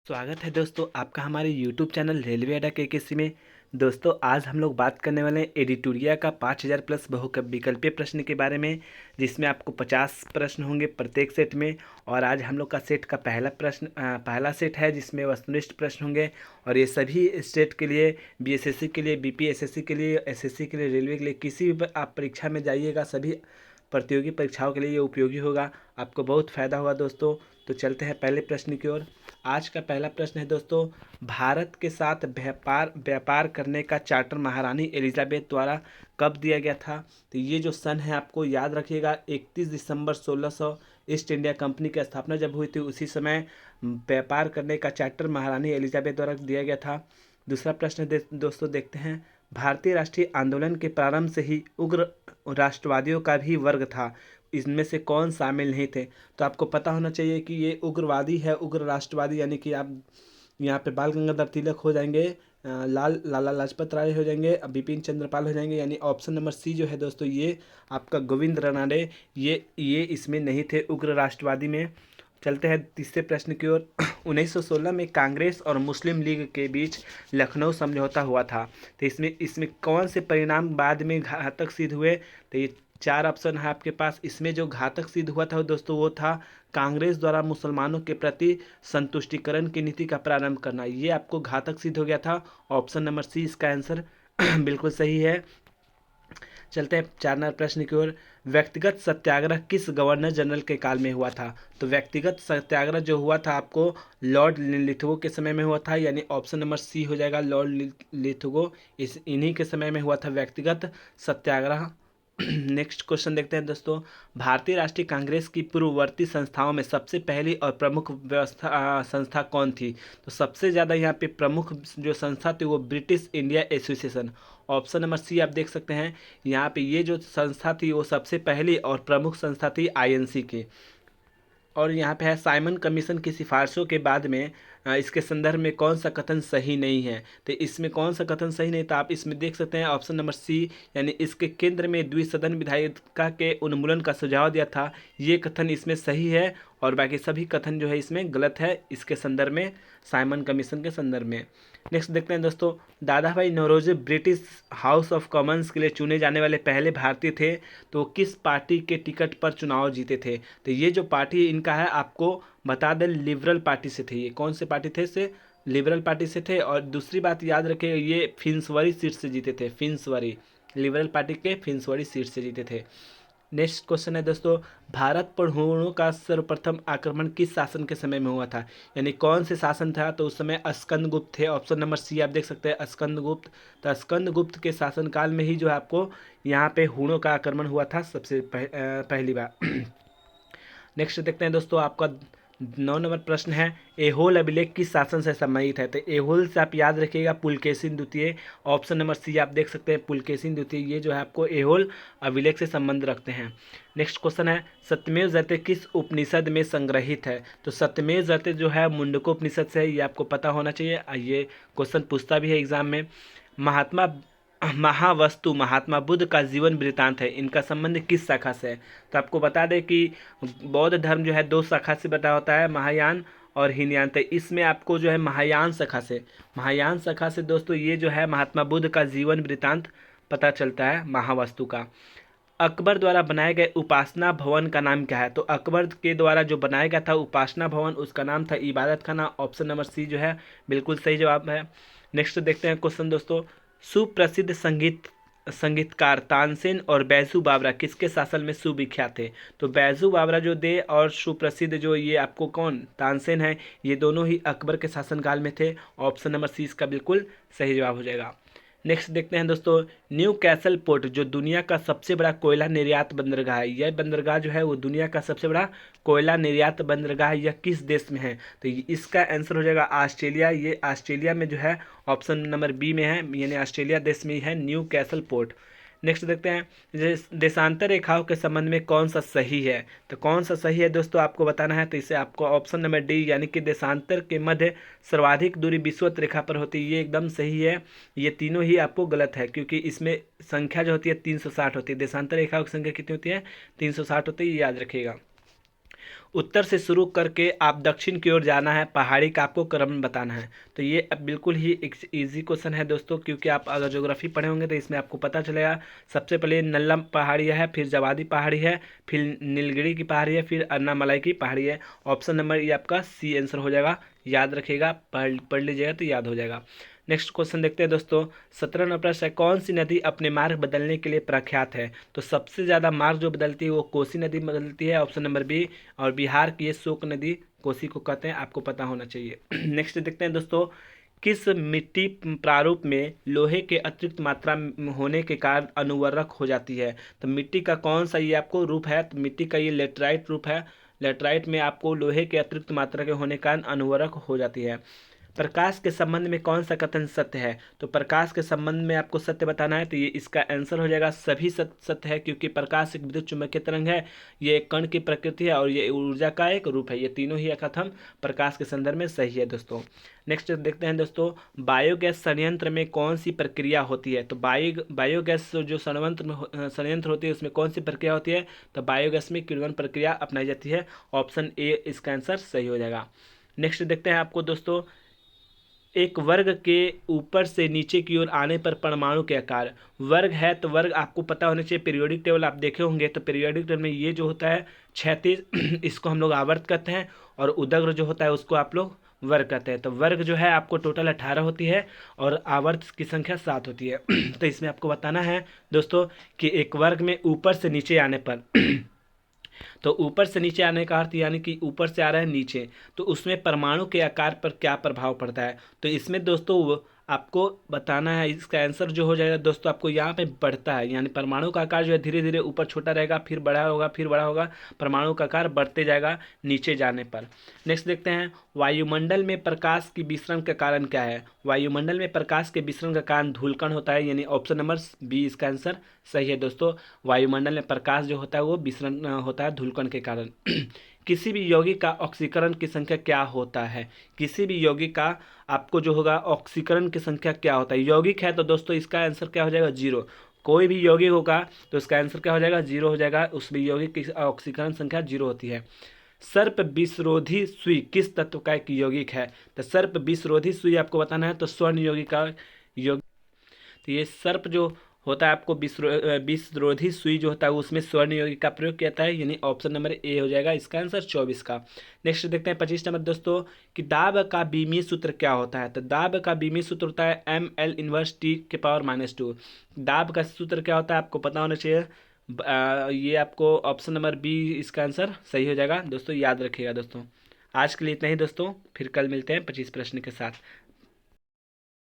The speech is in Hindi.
स्वागत है दोस्तों आपका हमारे YouTube चैनल रेलवे अड्डा केकेसी में। दोस्तों आज हम लोग बात करने वाले हैं एडिटोरिया का 5000 प्लस बहुविकल्पीय प्रश्न के बारे में, जिसमें आपको 50 प्रश्न होंगे प्रत्येक सेट में। और आज हम लोग का सेट का पहला सेट है जिसमें वस्तुनिष्ठ प्रश्न होंगे। और ये सभी स्टेट के लिए, बीएसएससी के लिए, बीपीएसएससी के लिए, एसएससी के लिए, रेलवे के लिए, किसी भी आप परीक्षा में जाइएगा सभी प्रतियोगी परीक्षाओं के लिए ये उपयोगी होगा, आपको बहुत फ़ायदा होगा दोस्तों। तो चलते हैं पहले प्रश्न की ओर। आज का पहला प्रश्न है दोस्तों, भारत के साथ व्यापार करने का चार्टर महारानी एलिजाबेथ द्वारा कब दिया गया था? तो ये जो सन है आपको याद रखिएगा, 31 दिसंबर 1600 ईस्ट इंडिया कंपनी की स्थापना जब हुई थी उसी समय व्यापार करने का चार्टर महारानी एलिजाबेथ द्वारा दिया गया था। दूसरा प्रश्न दोस्तों देखते हैं, भारतीय राष्ट्रीय आंदोलन के प्रारंभ से ही उग्र राष्ट्रवादियों का भी वर्ग था, इसमें से कौन शामिल नहीं थे? तो आपको पता होना चाहिए कि ये उग्रवादी है, उग्र राष्ट्रवादी, यानी कि आप यहाँ पे बाल गंगाधर तिलक हो जाएंगे, लाला लाजपत राय हो जाएंगे, बिपिन चंद्रपाल हो जाएंगे, यानी ऑप्शन नंबर सी जो है दोस्तों ये आपका गोविंद रनाडे, ये इसमें नहीं थे उग्र राष्ट्रवादी में। चलते हैं तीसरे प्रश्न की ओर। 1916 में कांग्रेस और मुस्लिम लीग के बीच लखनऊ समझौता हुआ था, तो इसमें कौन से परिणाम बाद में घातक सिद्ध हुए? तो ये चार ऑप्शन है आपके पास। इसमें जो घातक सिद्ध हुआ था दोस्तों वो था कांग्रेस द्वारा मुसलमानों के प्रति संतुष्टिकरण की नीति का प्रारंभ करना, ये आपको घातक सिद्ध हो गया था। ऑप्शन नंबर सी इसका आंसर बिल्कुल सही है। चलते हैं 4 नंबर प्रश्न की ओर। व्यक्तिगत सत्याग्रह किस गवर्नर जनरल के काल में हुआ था? तो व्यक्तिगत सत्याग्रह जो हुआ था आपको लॉर्ड लिथगो के समय में हुआ था, यानी ऑप्शन नंबर सी हो जाएगा लॉर्ड लिथगो, इन्हीं के समय में हुआ था व्यक्तिगत सत्याग्रह। नेक्स्ट क्वेश्चन देखते हैं दोस्तों, भारतीय राष्ट्रीय कांग्रेस की पूर्ववर्ती संस्थाओं में सबसे पहली और प्रमुख संस्था कौन थी? तो सबसे ज़्यादा यहाँ पे प्रमुख जो संस्था थी वो British India Association, option number C आप देख सकते हैं। यहाँ पे ये जो संस्था थी वो सबसे पहली और प्रमुख संस्था थी आईएनसी की। और यहाँ पे है साइमन कमीशन की सिफारिशों के बाद में इसके संदर्भ में कौन सा कथन सही नहीं है? तो इसमें कौन सा कथन सही नहीं था आप इसमें देख सकते हैं, ऑप्शन नंबर सी, यानी इसके केंद्र में द्विसदन विधायिका के उन्मूलन का सुझाव दिया था, ये कथन इसमें सही है। और बाकी सभी कथन जो है इसमें गलत है इसके संदर्भ में, साइमन कमीशन के संदर्भ में। नेक्स्ट देखते हैं दोस्तों, Dadabhai Naoroji British House of Commons के लिए चुने जाने वाले पहले भारतीय थे, तो किस पार्टी के टिकट पर चुनाव जीते थे? तो ये जो पार्टी इनका है आपको बता दें लिबरल पार्टी से थे। ये कौन से पार्टी थे? से लिबरल पार्टी से थे। और दूसरी बात याद रखें, ये फिंसवरी सीट से जीते थे, फिंसवरी, लिबरल पार्टी के फिंसवरी सीट से जीते थे। नेक्स्ट क्वेश्चन है दोस्तों, भारत पर हुणों का सर्वप्रथम आक्रमण किस शासन के समय में हुआ था? यानी कौन से शासन था? तो उस समय स्कंदगुप्त थे, ऑप्शन नंबर सी आप देख सकते हैं स्कंदगुप्त। तो स्कंदगुप्त के शासनकाल में ही जो है आपको यहाँ पे हुणों का आक्रमण हुआ था सबसे पहली बार। नेक्स्ट देखते हैं दोस्तों, आपका 9 नंबर प्रश्न है, एहोल अभिलेख किस शासन से संबंधित है? तो एहोल से आप याद रखिएगा पुलकेशिन द्वितीय, ऑप्शन नंबर सी आप देख सकते हैं पुलकेशिन द्वितीय, ये जो है आपको एहोल अभिलेख से संबंध रखते हैं। नेक्स्ट क्वेश्चन है, सत्यमेव जयते किस उपनिषद में संग्रहित है? तो सत्यमेव जयते जो है मुंडकोपनिषद से है, ये आपको पता होना चाहिए, ये क्वेश्चन पूछता भी है एग्जाम में। महावस्तु महात्मा बुद्ध का जीवन वृत्तांत है, इनका संबंध किस शाखा से है? तो आपको बता दें कि बौद्ध धर्म जो है 2 शाखा से बता होता है, महायान और हीनयान। तो इसमें आपको जो है महायान शाखा से दोस्तों ये जो है महात्मा बुद्ध का जीवन वृत्तांत पता चलता है महावस्तु का। अकबर द्वारा बनाए गए उपासना भवन का नाम क्या है? तो अकबर के द्वारा जो बनाया गया था उपासना भवन, उसका नाम था इबादत खाना, ऑप्शन नंबर सी जो है बिल्कुल सही जवाब है। नेक्स्ट देखते हैं क्वेश्चन दोस्तों, सुप्रसिद्ध संगीतकार तानसेन और बैजू बावरा किसके शासन में सुविख्यात थे? तो बैजू बावरा जो दे और सुप्रसिद्ध जो ये आपको कौन तानसेन है, ये दोनों ही अकबर के शासनकाल में थे, ऑप्शन नंबर सी इसका बिल्कुल सही जवाब हो जाएगा। नेक्स्ट देखते हैं दोस्तों, न्यू कैसल पोर्ट जो दुनिया का सबसे बड़ा कोयला निर्यात बंदरगाह है, यह बंदरगाह जो है वो दुनिया का सबसे बड़ा कोयला निर्यात बंदरगाह है, यह किस देश में है? तो इसका आंसर हो जाएगा ऑस्ट्रेलिया, ये ऑस्ट्रेलिया में जो है ऑप्शन नंबर बी में है, यानी ऑस्ट्रेलिया देश में ही है न्यू कैसल पोर्ट। नेक्स्ट देखते हैं, देशांतर रेखाओं के संबंध में कौन सा सही है? तो कौन सा सही है दोस्तों आपको बताना है, तो इसे आपको ऑप्शन नंबर डी, यानी कि देशांतर के मध्य सर्वाधिक दूरी विषुवत रेखा पर होती है, ये एकदम सही है। ये तीनों ही आपको गलत है, क्योंकि इसमें संख्या जो होती है 360 होती है, देशांतर रेखाओं की संख्या कितनी होती है? 360 होती है, ये याद रखिएगा। उत्तर से शुरू करके आप दक्षिण की ओर जाना है, पहाड़ी का आपको क्रम बताना है। तो ये अब बिल्कुल ही एक ईजी क्वेश्चन है दोस्तों, क्योंकि आप अगर ज्योग्राफी पढ़े होंगे तो इसमें आपको पता चलेगा। सबसे पहले नल्ला पहाड़ी है, फिर जवादी पहाड़ी है, फिर नीलगिरी की पहाड़ी है, फिर अन्नामलाई की पहाड़ी है। ऑप्शन नंबर ये आपका सी आंसर हो जाएगा। याद रखिएगा, पढ़ लीजिएगा तो याद हो जाएगा। नेक्स्ट क्वेश्चन देखते हैं दोस्तों। 17वां प्रश्न है, कौन सी नदी अपने मार्ग बदलने के लिए प्रख्यात है? तो सबसे ज़्यादा मार्ग जो बदलती है वो कोसी नदी बदलती है, ऑप्शन नंबर बी। और बिहार की ये शोक नदी कोसी को कहते हैं, आपको पता होना चाहिए। नेक्स्ट देखते हैं दोस्तों। किस मिट्टी प्रारूप में लोहे के अतिरिक्त मात्रा होने के कारण अनुवर्रक हो जाती है? तो मिट्टी का कौन सा ये आपको रूप है? तो मिट्टी का ये लेटराइट रूप है। लेटराइट में आपको लोहे के अतिरिक्त मात्रा के होने के कारण अनुवर्रक हो जाती है। प्रकाश के संबंध में कौन सा कथन सत्य है? तो प्रकाश के संबंध में आपको सत्य बताना है, तो ये इसका आंसर हो जाएगा सभी सत्य है, क्योंकि प्रकाश एक विद्युत चुम्बकीय तरंग है, ये एक कण की प्रकृति है और ये ऊर्जा का एक रूप है। ये तीनों ही कथन प्रकाश के संदर्भ में सही है दोस्तों। नेक्स्ट देखते हैं दोस्तों। बायोगैस संयंत्र में कौन सी प्रक्रिया होती है? तो बायोगैस जो संयंत्र होती है उसमें कौन सी प्रक्रिया होती है? तो बायोगैस में किण्वन प्रक्रिया अपनाई जाती है। ऑप्शन ए इसका आंसर सही हो जाएगा। नेक्स्ट देखते हैं आपको दोस्तों। एक वर्ग के ऊपर से नीचे की ओर आने पर परमाणु के आकार। वर्ग है तो वर्ग आपको पता होना चाहिए। पीरियोडिक टेबल आप देखे होंगे, तो पीरियोडिक टेबल में ये जो होता है क्षैतिज, इसको हम लोग आवर्त कहते हैं, और उदग्र जो होता है उसको आप लोग वर्ग कहते हैं। तो वर्ग जो है आपको टोटल 18 होती है और आवर्त की संख्या 7 होती है। तो इसमें आपको बताना है दोस्तों कि एक वर्ग में ऊपर से नीचे आने पर तो ऊपर से नीचे आने का अर्थ यानी कि ऊपर से आ रहा है नीचे, तो उसमें परमाणु के आकार पर क्या प्रभाव पड़ता है? तो इसमें दोस्तों आपको बताना है, इसका आंसर जो हो जाएगा दोस्तों, आपको यहाँ पे बढ़ता है, यानी परमाणु का आकार जो है धीरे धीरे ऊपर छोटा रहेगा, फिर बड़ा होगा, फिर बड़ा होगा, परमाणु का आकार बढ़ते जाएगा नीचे जाने पर। नेक्स्ट देखते हैं। वायुमंडल में प्रकाश की विसरण का कारण क्या है? वायुमंडल में प्रकाश के विसरण का कारण धूलकण होता है, यानी ऑप्शन नंबर बी इसका आंसर सही है दोस्तों। वायुमंडल में प्रकाश जो होता है वो विसरण होता है धूलकण के कारण। किसी भी यौगिक का ऑक्सीकरण की संख्या क्या होता है? किसी भी यौगिक का आपको जो होगा ऑक्सीकरण की संख्या क्या होता है? यौगिक है तो दोस्तों इसका आंसर क्या हो जाएगा? जीरो। कोई भी यौगिक होगा तो इसका आंसर क्या हो जाएगा? जीरो हो जाएगा। उस भी यौगिक की ऑक्सीकरण संख्या जीरो होती है। सर्प विषरोधी सुई किस तत्व का एक यौगिक है? तो सर्प विषरोधी सुई आपको बताना है, तो स्वर्ण यौगिक का यौगिक। तो ये सर्प जो होता है आपको विषरोधी सुई जो होता है उसमें स्वर्ण यौगिक का प्रयोग किया जाता है, यानी ऑप्शन नंबर ए हो जाएगा इसका आंसर 24 का। नेक्स्ट देखते हैं 25 नंबर दोस्तों कि दाब का बीमीय सूत्र क्या होता है? तो दाब का बीमीय सूत्र होता है ml इनवर्स टी के पावर -2। दाब का सूत्र क्या होता है आपको पता होना चाहिए। ये आपको ऑप्शन नंबर बी इसका आंसर सही हो जाएगा दोस्तों, याद रखिएगा दोस्तों। आज के लिए इतना ही दोस्तों, फिर कल मिलते हैं 25 प्रश्न के साथ।